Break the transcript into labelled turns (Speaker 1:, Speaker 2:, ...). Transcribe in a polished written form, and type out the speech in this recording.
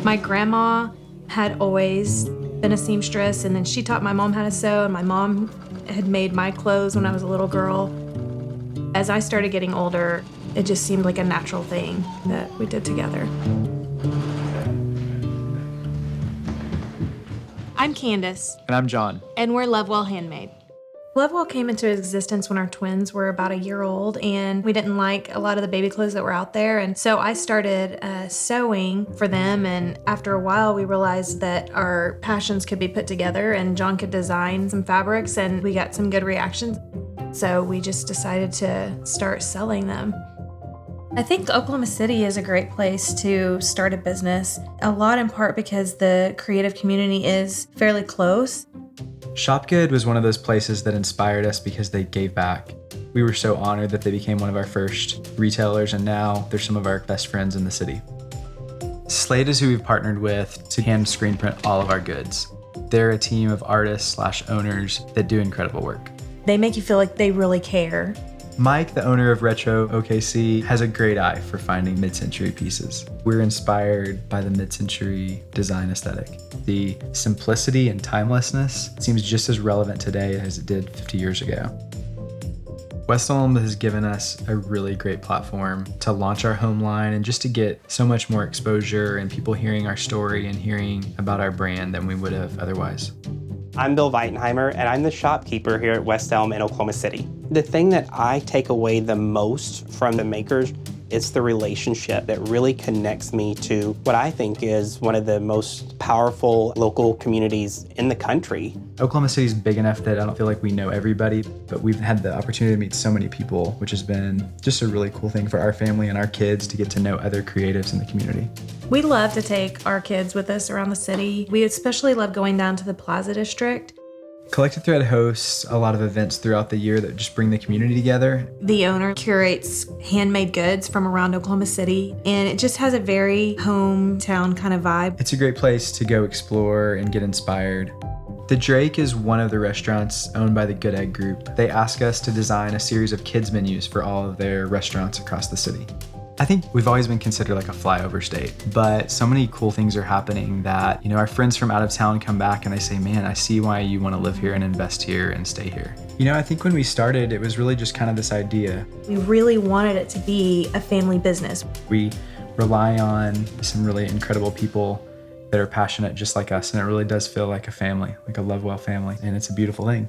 Speaker 1: My grandma had always been a seamstress, and then she taught my mom how to sew, and my mom had made my clothes when I was a little girl. As I started getting older, it just seemed like a natural thing that we did together. I'm Candice.
Speaker 2: And I'm Jon.
Speaker 1: And we're Love Well Handmade. Love Well came into existence when our twins were about a year old, and we didn't like a lot of the baby clothes that were out there. And so I started sewing for them. And after a while, we realized that our passions could be put together, and Jon could design some fabrics, and we got some good reactions. So we just decided to start selling them. I think Oklahoma City is a great place to start a business, a lot in part because the creative community is fairly close.
Speaker 2: Shopgood was one of those places that inspired us because they gave back. We were so honored that they became one of our first retailers, and now they're some of our best friends in the city. Slate is who we've partnered with to hand screen print all of our goods. They're a team of artists/owners that do incredible work.
Speaker 1: They make you feel like they really care.
Speaker 2: Mike, the owner of Retro OKC, has a great eye for finding mid-century pieces. We're inspired by the mid-century design aesthetic. The simplicity and timelessness seems just as relevant today as it did 50 years ago. West Elm has given us a really great platform to launch our home line and just to get so much more exposure and people hearing our story and hearing about our brand than we would have otherwise.
Speaker 3: I'm Bill Weitenheimer, and I'm the shopkeeper here at West Elm in Oklahoma City. The thing that I take away the most from the makers is the relationship that really connects me to what I think is one of the most powerful local communities in the country.
Speaker 2: Oklahoma City is big enough that I don't feel like we know everybody, but we've had the opportunity to meet so many people, which has been just a really cool thing for our family and our kids to get to know other creatives in the community.
Speaker 1: We love to take our kids with us around the city. We especially love going down to the Plaza District.
Speaker 2: Collected Thread hosts a lot of events throughout the year that just bring the community together.
Speaker 1: The owner curates handmade goods from around Oklahoma City, and it just has a very hometown kind of vibe.
Speaker 2: It's a great place to go explore and get inspired. The Drake is one of the restaurants owned by the Good Egg Group. They ask us to design a series of kids menus for all of their restaurants across the city. I think we've always been considered like a flyover state, but so many cool things are happening that, our friends from out of town come back and they say, man, I see why you want to live here and invest here and stay here. I think when we started, it was really just kind of this idea.
Speaker 1: We really wanted it to be a family business.
Speaker 2: We rely on some really incredible people that are passionate just like us, and it really does feel like a family, like a Love Well family, and it's a beautiful thing.